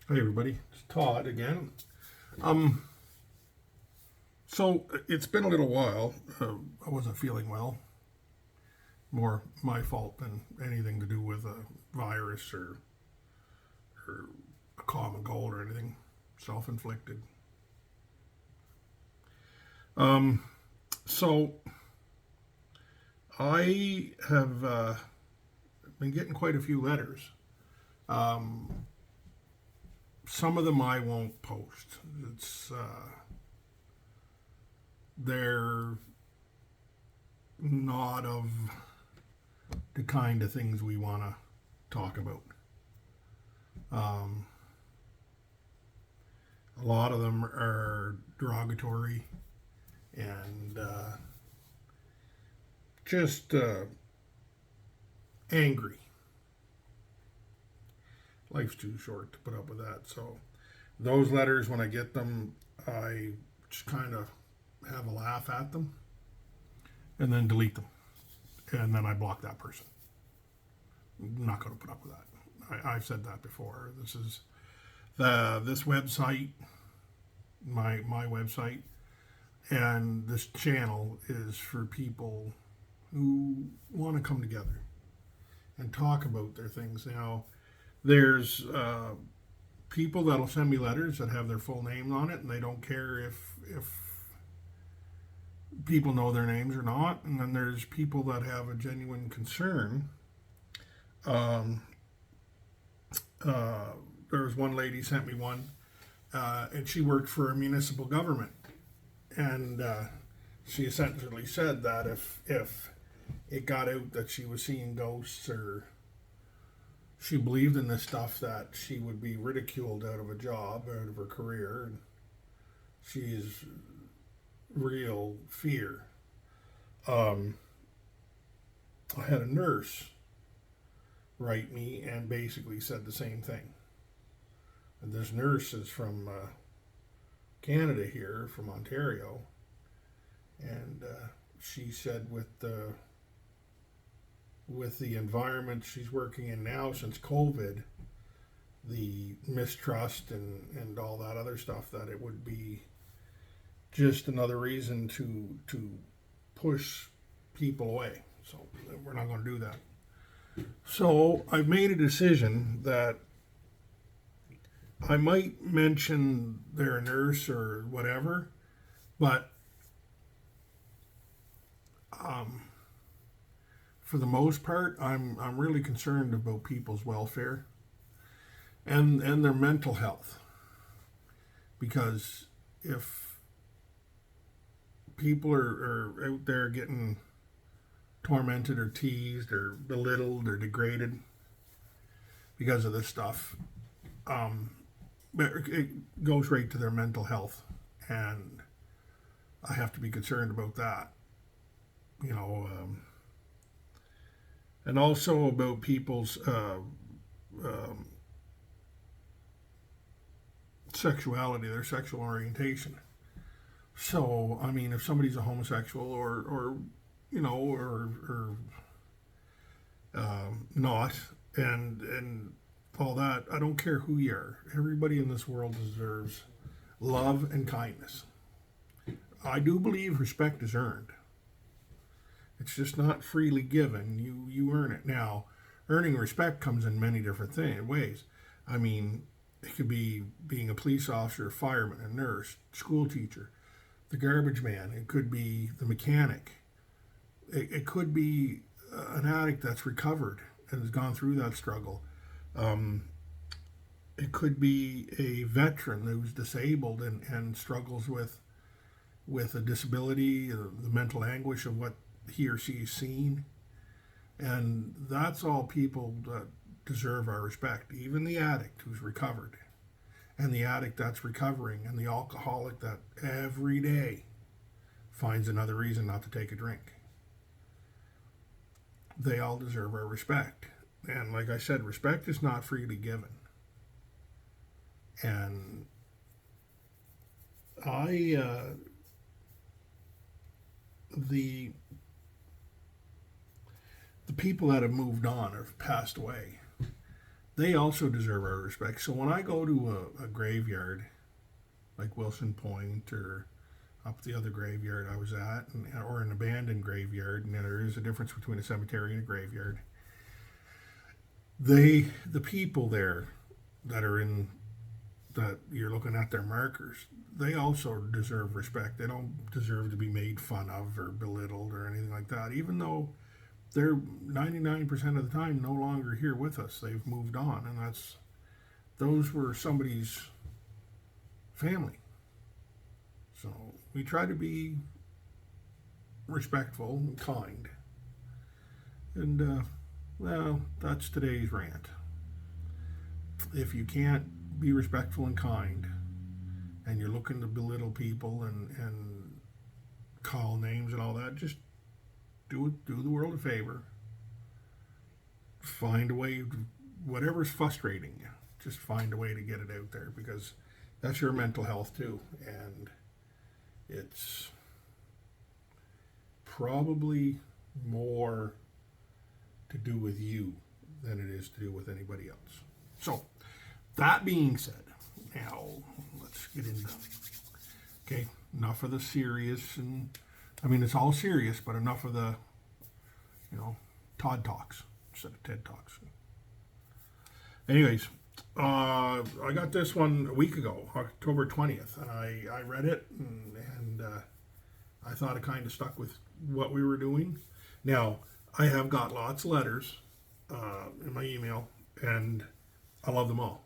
Hey everybody, it's Todd again. Um, so it's been a little while. I wasn't feeling well. More my fault than anything to do with a virus or a common cold or anything. Self-inflicted. Um, so I have been getting quite a few letters. Um, some of them I won't post. They're not of the kind of things we want to talk about. Um, a lot of them are derogatory and just angry. Life's too short to put up with that. So, those letters, when I get them, I just kind of have a laugh at them and then delete them. And then I block that person. I'm not going to put up with that. I've said that before. This website, my website, and this channel is for people who want to come together and talk about their things. Now, there's people that'll send me letters that have their full name on it, and they don't care if people know their names or not. And then there's people that have a genuine concern. Um, uh, there was one lady sent me one, and she worked for a municipal government, and she essentially said that if it got out that she was seeing ghosts or she believed in this stuff, that she would be ridiculed out of a job, out of her career, and she's real fear. Um, I had a nurse write me and basically said the same thing. And this nurse is from Canada here, from Ontario, and she said with the environment she's working in now since COVID, the mistrust and all that other stuff, that it would be just another reason to push people away. So we're not going to do that. So I've made a decision that I might mention they're a nurse or whatever, but um, for the most part, I'm really concerned about people's welfare and their mental health, because if people are out there getting tormented or teased or belittled or degraded because of this stuff, um, it goes right to their mental health, and I have to be concerned about that. You know, and also about people's um, sexuality, their sexual orientation. So, I mean, if somebody's a homosexual or you know, or not, and all that, I don't care who you are. Everybody in this world deserves love and kindness. I do believe respect is earned. It's just not freely given. You earn it. Now, earning respect comes in many different ways. I mean, it could be being a police officer, a fireman, a nurse, school teacher, the garbage man. It could be the mechanic. It could be an addict that's recovered and has gone through that struggle. Um, it could be a veteran who's disabled and struggles with a disability, the mental anguish of what he or she has seen. And that's all people that deserve our respect. Even the addict who's recovered, and the addict that's recovering, and the alcoholic that every day finds another reason not to take a drink. They all deserve our respect. And like I said, respect is not freely given. And the the people that have moved on or passed away, they also deserve our respect. So when I go to a graveyard, like Wilson Point or up the other graveyard I was at, or an abandoned graveyard, and there is a difference between a cemetery and a graveyard. The people there that are in that you're looking at their markers, they also deserve respect. They don't deserve to be made fun of or belittled or anything like that, even though they're 99% of the time no longer here with us. They've moved on, and those were somebody's family. So we try to be respectful and kind. And, well, that's today's rant. If you can't be respectful and kind, and you're looking to belittle people and call names and all that, just do the world a favor. Find a way, whatever's frustrating you, just find a way to get it out there, because that's your mental health too. And it's probably more to do with you than it is to do with anybody else. So, that being said, now let's get into, okay, enough of the serious, and I mean, it's all serious, but enough of the, Todd Talks instead of TED Talks. Anyways, I got this one a week ago, October 20th, and I read it, and I thought it kind of stuck with what we were doing. Now, I have got lots of letters in my email, and I love them all.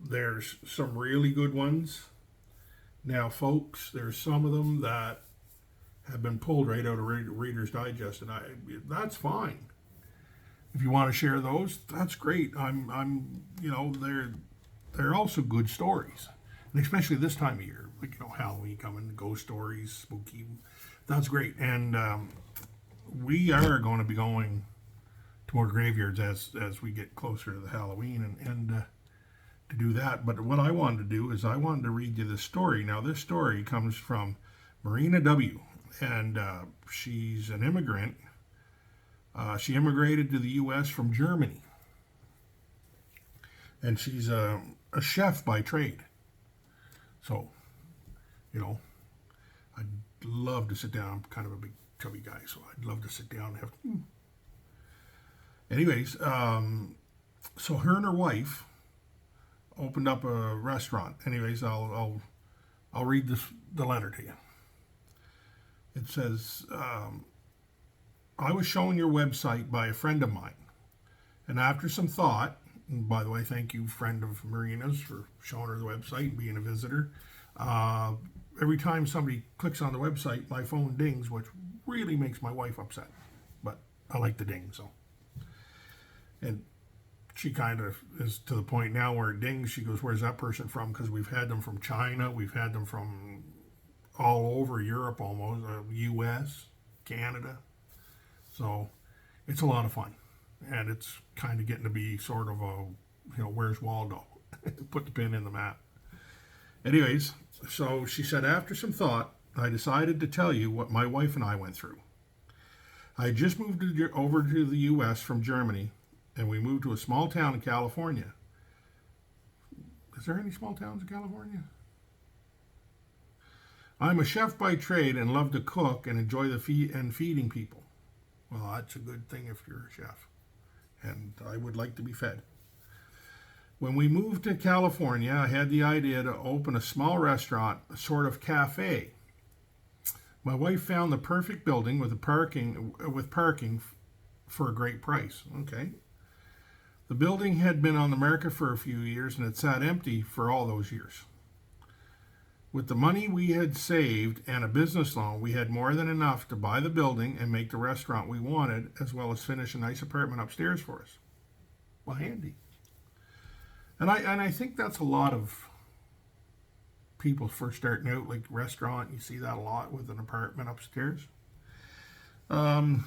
There's some really good ones. Now, folks, there's some of them that have been pulled right out of Reader's Digest, and that's fine. If you want to share those, that's great. They're also good stories, and especially this time of year, like Halloween coming, ghost stories, spooky. That's great, and we are going to be going to more graveyards as we get closer to the Halloween, and to do that. But what I wanted to do is I wanted to read you this story. Now, this story comes from Marina W., and she's an immigrant. She immigrated to the U.S. from Germany, and she's a chef by trade. So, I'd love to sit down. I'm kind of a big chubby guy, so I'd love to sit down and have. Anyways, so her and her wife opened up a restaurant. Anyways, I'll read the letter to you. It says, I was shown your website by a friend of mine, and after some thought, and by the way, thank you, friend of Marina's, for showing her the website and being a visitor. Every time somebody clicks on the website, my phone dings, which really makes my wife upset. But I like the ding, so. And she kind of is to the point now where it dings. She goes, where's that person from? Because we've had them from China. We've had them from all over Europe almost, U.S., Canada. So it's a lot of fun. And it's kind of getting to be sort of a, where's Waldo? Put the pin in the map. Anyways, so she said, after some thought, I decided to tell you what my wife and I went through. I just moved over to the U.S. from Germany, and we moved to a small town in California. Is there any small towns in California? I'm a chef by trade and love to cook and enjoy the feeding people. Well, that's a good thing if you're a chef. And I would like to be fed. When we moved to California, I had the idea to open a small restaurant, a sort of cafe. My wife found the perfect building with parking for a great price. Okay. The building had been on the market for a few years and had sat empty for all those years. With the money we had saved and a business loan, we had more than enough to buy the building and make the restaurant we wanted, as well as finish a nice apartment upstairs for us. Well, handy. And I think that's a lot of people first starting out, like restaurant. You see that a lot with an apartment upstairs. While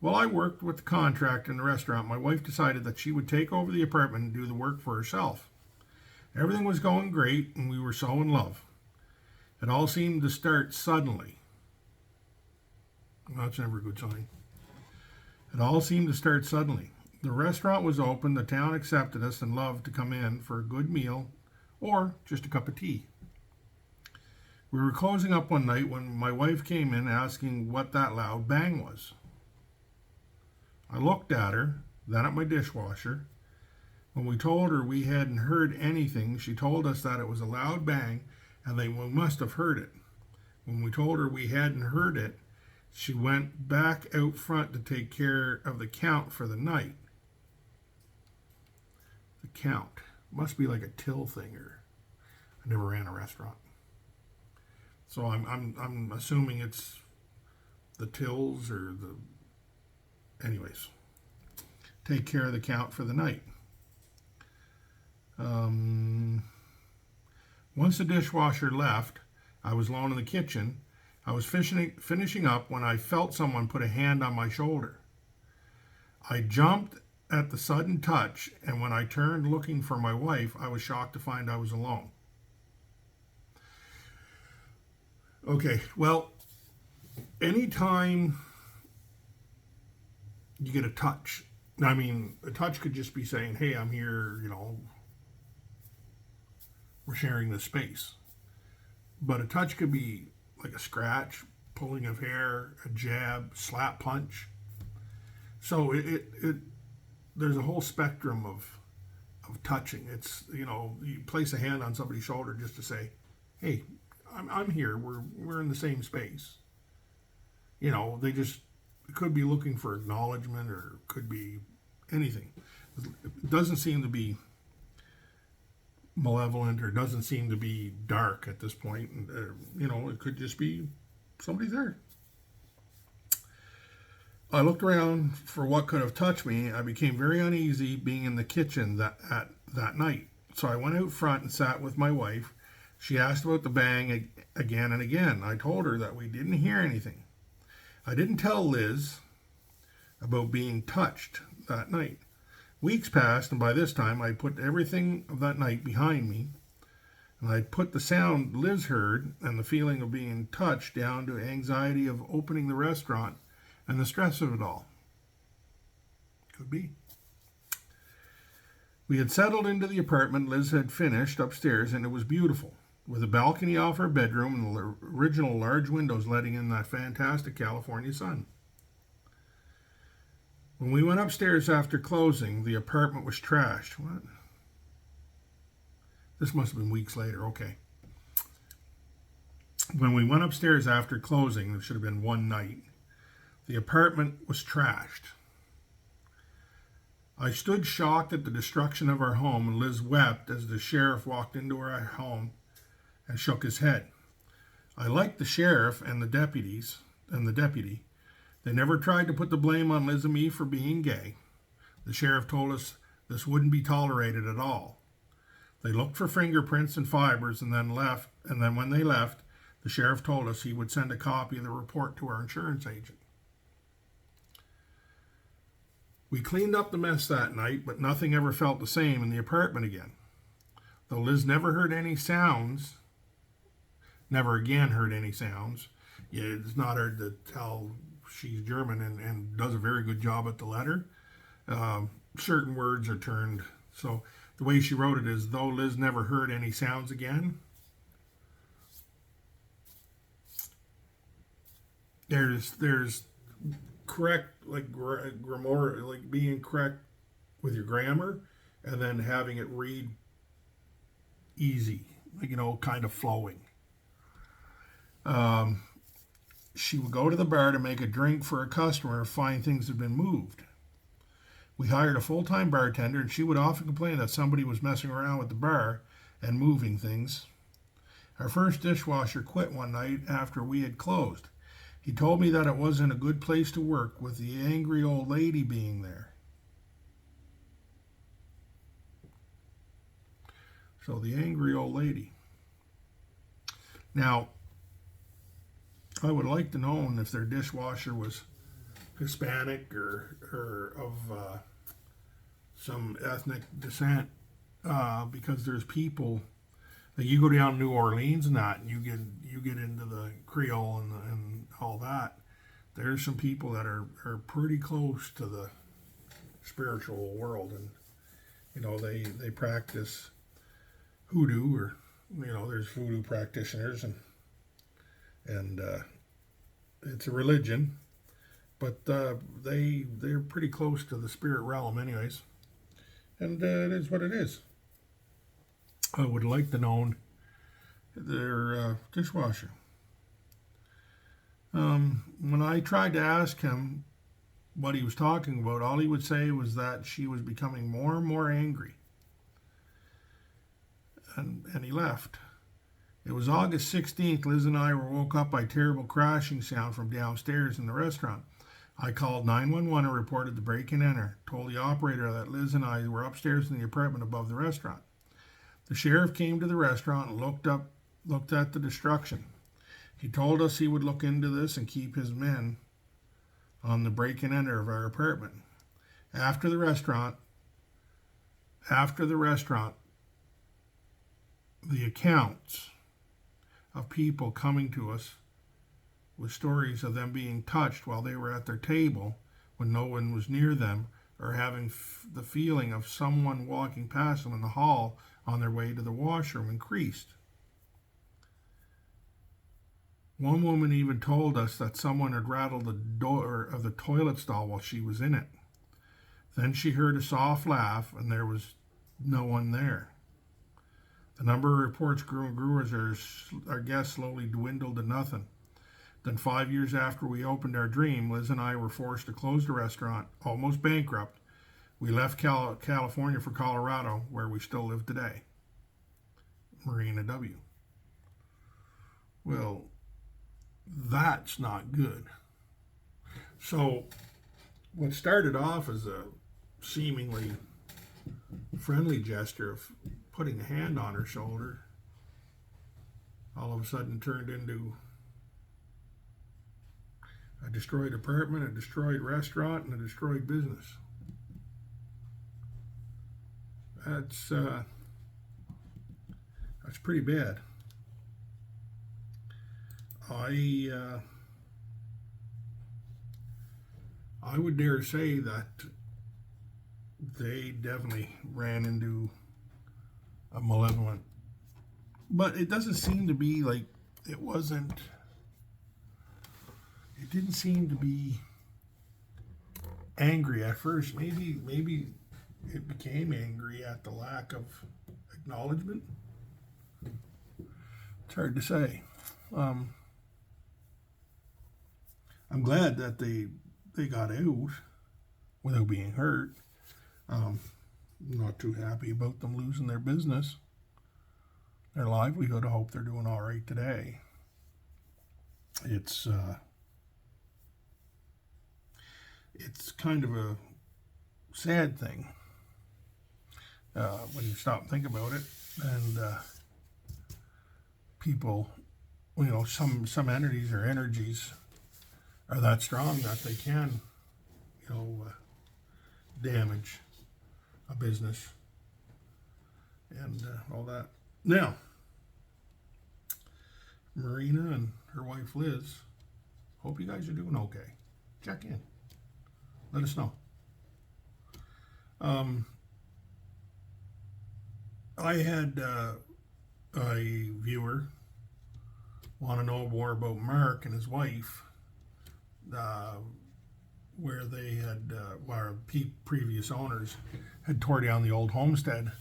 I worked with the contractor in the restaurant, my wife decided that she would take over the apartment and do the work for herself. Everything was going great, and we were so in love. It all seemed to start suddenly. Well, that's never a good sign. It all seemed to start suddenly. The restaurant was open, the town accepted us and loved to come in for a good meal or just a cup of tea. We were closing up one night when my wife came in asking what that loud bang was. I looked at her, then at my dishwasher. When we told her we hadn't heard anything, she told us that it was a loud bang and that we must have heard it. When we told her we hadn't heard it, she went back out front to take care of the count for the night. The count must be like a till thing, or I never ran a restaurant, so I'm assuming it's the tills or the. Anyways, take care of the count for the night. Once the dishwasher left, I was alone in the kitchen. I was finishing up when I felt someone put a hand on my shoulder. I jumped at the sudden touch, and when I turned looking for my wife, I was shocked to find I was alone. Okay, well, anytime you get a touch, I mean, a touch could just be saying, hey, I'm here, we're sharing this space. But a touch could be like a scratch, pulling of hair, a jab, slap punch. So there's a whole spectrum of touching. It's, you place a hand on somebody's shoulder just to say, hey, I'm here. We're in the same space. They just could be looking for acknowledgement, or could be anything. It doesn't seem to be malevolent, or doesn't seem to be dark at this point. It could just be somebody there. I looked around for what could have touched me. I became very uneasy being in the kitchen that night. So I went out front and sat with my wife. She asked about the bang again and again. I told her that we didn't hear anything. I didn't tell Liz about being touched that night. Weeks passed, and by this time I put everything of that night behind me, and I put the sound Liz heard and the feeling of being touched down to anxiety of opening the restaurant and the stress of it all. Could be. We had settled into the apartment Liz had finished upstairs, and it was beautiful, with a balcony off her bedroom and the original large windows letting in that fantastic California sun. When we went upstairs after closing, the apartment was trashed. What? This must have been weeks later. Okay. When we went upstairs after closing, it should have been one night, the apartment was trashed. I stood shocked at the destruction of our home, and Liz wept as the sheriff walked into our home and shook his head. I liked the sheriff and the deputy. They never tried to put the blame on Liz and me for being gay. The sheriff told us this wouldn't be tolerated at all. They looked for fingerprints and fibers and then left, and then when they left, the sheriff told us he would send a copy of the report to our insurance agent. We cleaned up the mess that night, but nothing ever felt the same in the apartment again. Though Liz never heard any sounds, never again heard any sounds. Yeah, it's not hard to tell she's German and does a very good job at the letter. Certain words are turned. So the way she wrote it is, though Liz never heard any sounds again, there's correct, like grammar, like being correct with your grammar, and then having it read easy, like, kind of flowing. She would go to the bar to make a drink for a customer and find things had been moved. We hired a full-time bartender, and she would often complain that somebody was messing around with the bar and moving things. Our first dishwasher quit one night after we had closed. He told me that it wasn't a good place to work with the angry old lady being there. So the angry old lady. Now, I would like to know if their dishwasher was Hispanic or of some ethnic descent, because there's people, like, you go down to New Orleans and that, and you get into the Creole and all that. there's some people that are pretty close to the spiritual world, and they practice hoodoo, or there's voodoo practitioners, and it's a religion, but they're pretty close to the spirit realm, anyways, and it is what it is. I would like to know their dishwasher. When I tried to ask him what he was talking about, all he would say was that she was becoming more and more angry. And he left. It was August 16th. Liz and I were woke up by terrible crashing sound from downstairs in the restaurant. I called 911 and reported the break and enter. Told the operator that Liz and I were upstairs in the apartment above the restaurant. The sheriff came to the restaurant and looked at the destruction. He told us he would look into this and keep his men on the break and enter of our apartment. After the restaurant, the accounts of people coming to us with stories of them being touched while they were at their table when no one was near them, or having the feeling of someone walking past them in the hall on their way to the washroom increased. One woman even told us that someone had rattled the door of the toilet stall while she was in it. Then she heard a soft laugh, and there was no one there. The number of reports grew and grew as our guests slowly dwindled to nothing. Then 5 years after we opened our dream, Liz and I were forced to close the restaurant, almost bankrupt. We left California for Colorado, where we still live today. Marina W. Well, that's not good. So, what started off as a seemingly friendly gesture of putting a hand on her shoulder, all of a sudden turned into a destroyed apartment, a destroyed restaurant, and a destroyed business. That's pretty bad. I would dare say that they definitely ran into a malevolent, but it doesn't seem to be like it didn't seem to be angry at first. Maybe it became angry at the lack of acknowledgement. It's hard to say. I'm glad that they got out without being hurt. I'm not too happy about them losing their business, their livelihood. I hope they're doing all right today. It's kind of a sad thing when you stop and think about it. And people, some entities or energies are that strong that they can, damage a business and all that. Now, Marina and her wife Liz, hope you guys are doing okay. Check in. Let us know. I had a viewer want to know more about Mark and his wife, where they had, where previous owners had tore down the old homestead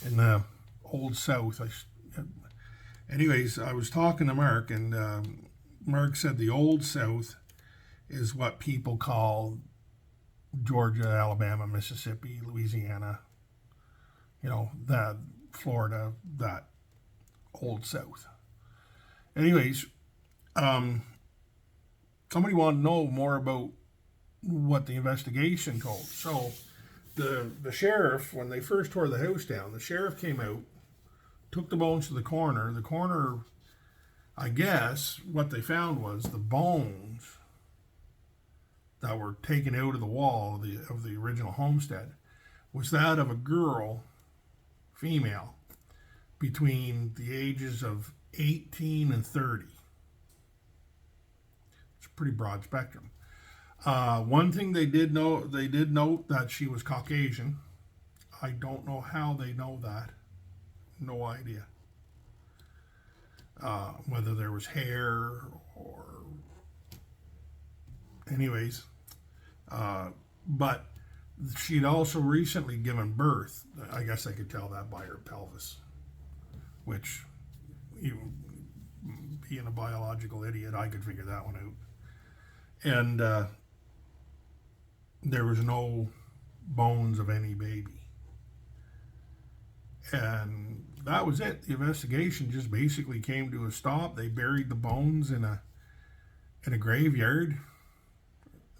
in the Old South. Anyways, I was talking to Mark, and Mark said the Old South is what people call Georgia, Alabama, Mississippi, Louisiana, that Florida, that Old South. Anyways, somebody wanted to know more about what the investigation told. So the sheriff, when they first tore the house down, the sheriff came out, took the bones to the coroner. The coroner, I guess, what they found was the bones that were taken out of the wall of the original homestead was that of a girl, female, between the ages of 18 and 30. It's a pretty broad spectrum. One thing they did note that she was Caucasian. I don't know how they know that. No idea. Whether there was hair or, anyways. But she'd also recently given birth. I guess I could tell that by her pelvis, which, even being a biological idiot, I could figure that one out. And there was no bones of any baby. And that was it. The investigation just basically came to a stop. They buried the bones in a graveyard,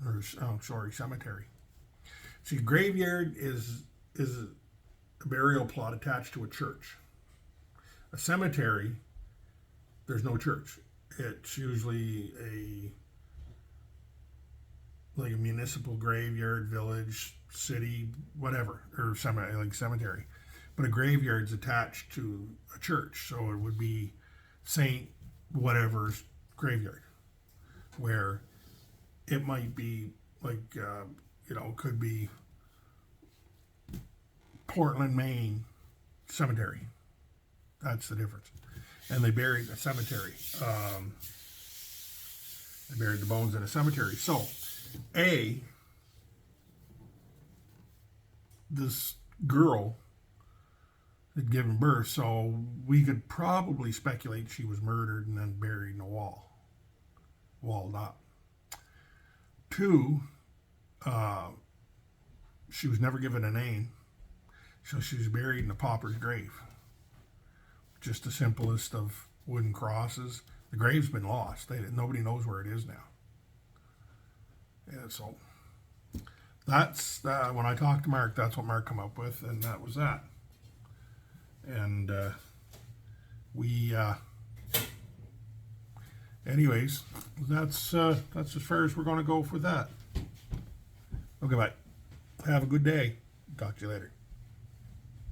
or cemetery. See, graveyard is a burial plot attached to a church. A cemetery, there's no church. It's usually like a municipal graveyard, village, city, whatever, or cemetery. But a graveyard's attached to a church, so it would be Saint whatever's graveyard, where it might be like, could be Portland, Maine cemetery. That's the difference. And they buried the cemetery. They buried the bones in a cemetery. So, this girl had given birth, so we could probably speculate she was murdered and then buried in a walled up. 2, she was never given a name, so she was buried in a pauper's grave. Just the simplest of wooden crosses. The grave's been lost. Nobody knows where it is now. Yeah, so that's when I talked to Mark, that's what Mark come up with, and that was that. And anyways, that's as far as we're going to go for that. Okay, bye. Have a good day. Talk to you later.